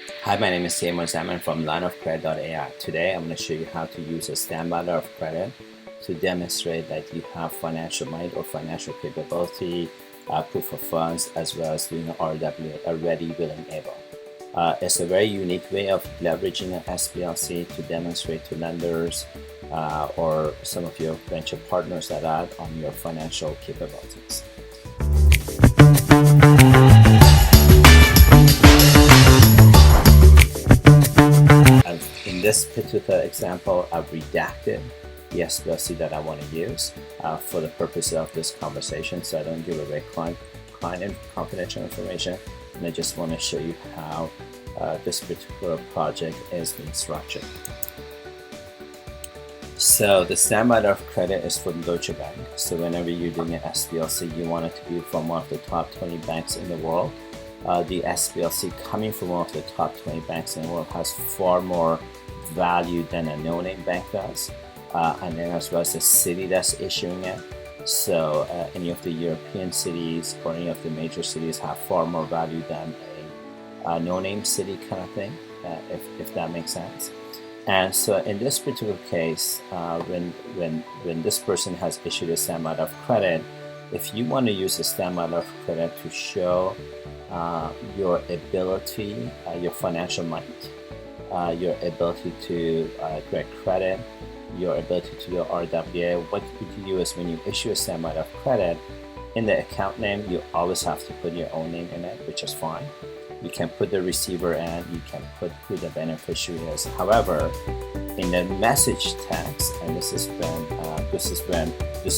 Hi, my name is Simon Salmon from lineofcredit.ai. Today, I'm going to show you how to use a standby letter of credit to demonstrate that you have financial might or financial capability, proof of funds, as well as doing an RWA, a ready, willing, able. It's a very unique way of leveraging an SBLC to demonstrate to lenders or some of your venture partners that are on your financial capabilities. In this particular example, I've redacted the SBLC that I want to use for the purpose of this conversation, so I don't give away client confidential information, and I just want to show you how this particular project is being structured. So the standby letter of credit is from Deutsche Bank. So whenever you're doing an SBLC, you want it to be from one of the top 20 banks in the world. The SBLC coming from one of the top 20 banks in the world has far more value than a no-name bank does, and then as well as the city that's issuing it. So any of the European cities or any of the major cities have far more value than a no-name city kind of thing, if that makes sense. And so in this particular case, when this person has issued a standby letter of credit, if you want to use a standby letter of credit to show your ability, your financial might, your ability to get credit, your ability to do RWA, what you do is when you issue a standby letter of credit, in the account name, you always have to put your own name in it, which is fine. You can put the receiver in, you can put who the beneficiary is. However, in the message text, and this is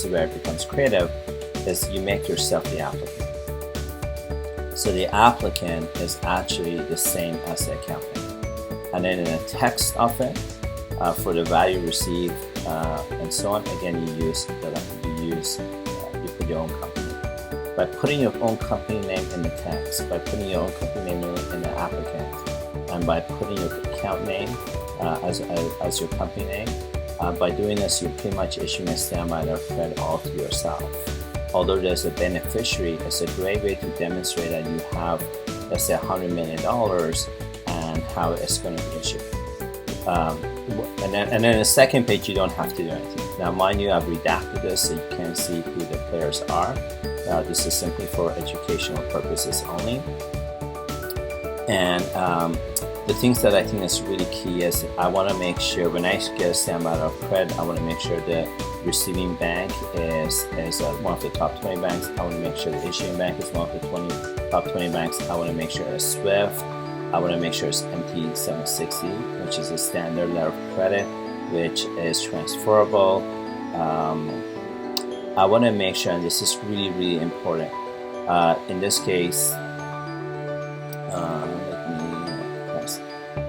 where it becomes creative, is you make yourself the applicant. So the applicant is actually the same as the account name. And then in the text of it, for the value received and so on, again you put your own company. By putting your own company name in the text, by putting your own company name in the applicant, and by putting your account name as your company name, by doing this, you're pretty much issuing a standby letter of credit all to yourself. Although there's a beneficiary, it's a great way to demonstrate that you have, let's say, $100 million and how it's going to be issued. And then the second page, you don't have to do anything. Now, mind you, I've redacted this so you can't see who the players are. This is simply for educational purposes only. And the things that I think is really key is I want to make sure when I get a standby letter of credit, I want to make sure the receiving bank is one of the top 20 banks. I want to make sure the issuing bank is one of the top 20 banks. I want to make sure it's SWIFT. I want to make sure it's MT 760, which is a standard letter of credit, which is transferable. I want to make sure, and this is really, really important. In this case,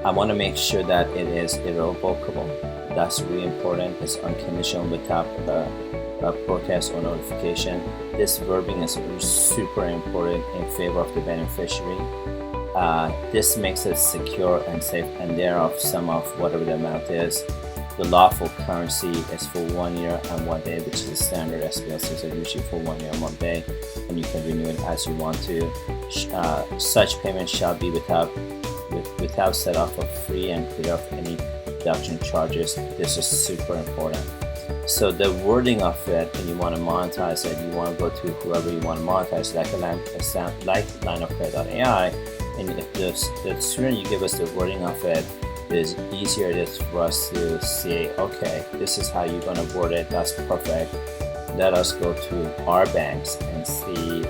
I want to make sure that it is irrevocable. That's really important. It's unconditional without a protest or notification. This verbing is super important in favor of the beneficiary. This makes it secure and safe, and thereof sum of whatever the amount is. The lawful currency is for 1 year and 1 day, which is the standard. SBLCs are usually for 1 year and 1 day, and you can renew it as you want to. Such payments shall be without set off of free and clear of any deduction charges. This is super important. So the wording of it, and you want to monetize it, you want to go to whoever you want to monetize, like lineofcredit.ai, and if the sooner you give us the wording of it, it is easier it is for us to say, okay, this is how you're going to word it, that's perfect. Let us go to our banks and see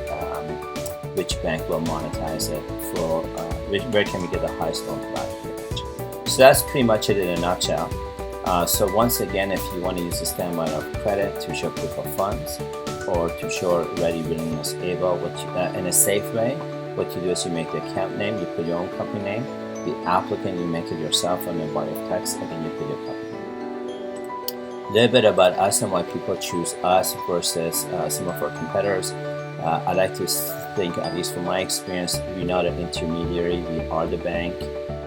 which bank will monetize it for, where can we get the highest loan value. So that's pretty much it in a nutshell. So once again, if you want to use a standby letter of credit to show proof of funds or to show ready, willingness, able, in a safe way, what you do is you make the account name, you put your own company name, the applicant, you make it yourself on the body of text, and then you put your company name. A little bit about us and why people choose us versus some of our competitors. I like to think, at least from my experience, we're not an intermediary, we are the bank.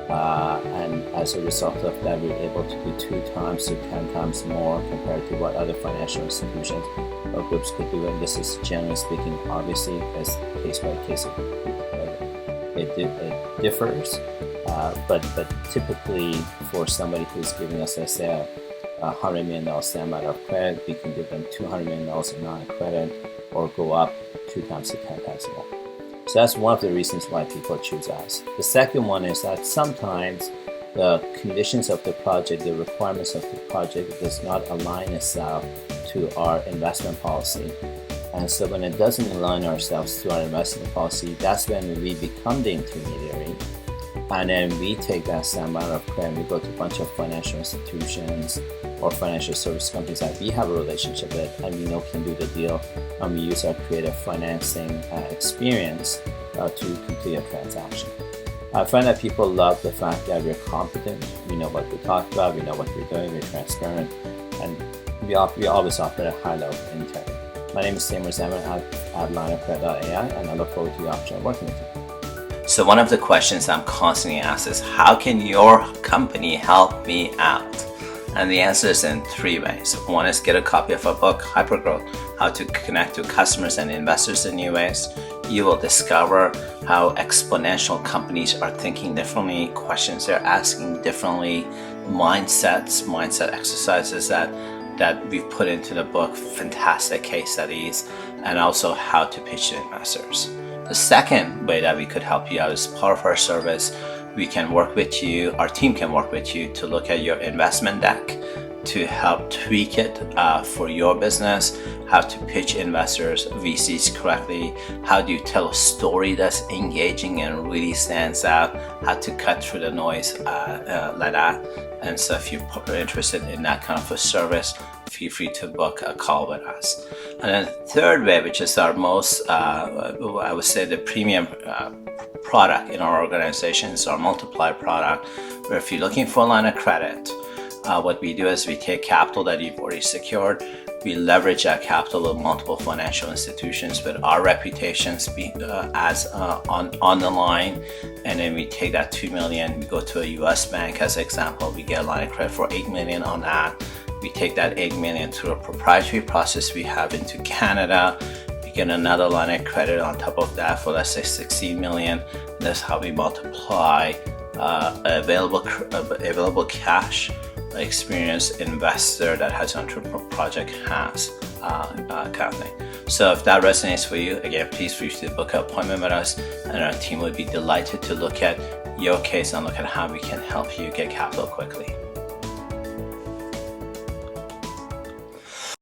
And as a result of that, we're able to do 2 times to 10 times more compared to what other financial institutions or groups could do. And this is generally speaking, obviously, as case by case. It it differs, but typically for somebody who's giving us, let's say, $100 million same amount of credit, we can give them $200 million amount of credit, or go up 2 times to 10 times more. So that's one of the reasons why people choose us. The second one is that sometimes the conditions of the project, the requirements of the project does not align itself to our investment policy. And so when it doesn't align ourselves to our investment policy, that's when we become the intermediary. And then we take that same amount of credit, we go to a bunch of financial institutions or financial service companies that we have a relationship with and we know can do the deal, and we use our creative financing experience to complete a transaction. I find that people love the fact that we're competent, we know what we talk about, we know what we're doing, we're transparent, and we always offer a high level of integrity. My name is Tamer Zaman at lineofcredit.ai, and I look forward to the opportunity of working with you. So one of the questions I'm constantly asked is, how can your company help me out? And the answer is in 3 ways. One is get a copy of our book, Hypergrowth, how to connect to customers and investors in new ways. You will discover how exponential companies are thinking differently, questions they're asking differently, mindset exercises that we've put into the book, fantastic case studies, and also how to pitch to investors. The second way that we could help you out is part of our service. We can work with you, our team can work with you to look at your investment deck, to help tweak it for your business, how to pitch investors, VCs correctly, how do you tell a story that's engaging and really stands out, how to cut through the noise like that. And so if you're interested in that kind of a service, feel free to book a call with us. And then the third way, which is our most, I would say the premium product in our organization, is our multiplier product, where if you're looking for a line of credit, what we do is we take capital that you've already secured, we leverage that capital with multiple financial institutions with our reputations on the line, and then we take that $2 million, we go to a US bank as an example, we get a line of credit for $8 million on that. We take that $8 million through a proprietary process we have into Canada. We get another line of credit on top of that for, let's say, $16 million. That's how we multiply available cash experienced investor that has an entrepreneurial project has kind of thing. So if that resonates for you, again, please feel free to book an appointment with us, and our team would be delighted to look at your case and look at how we can help you get capital quickly.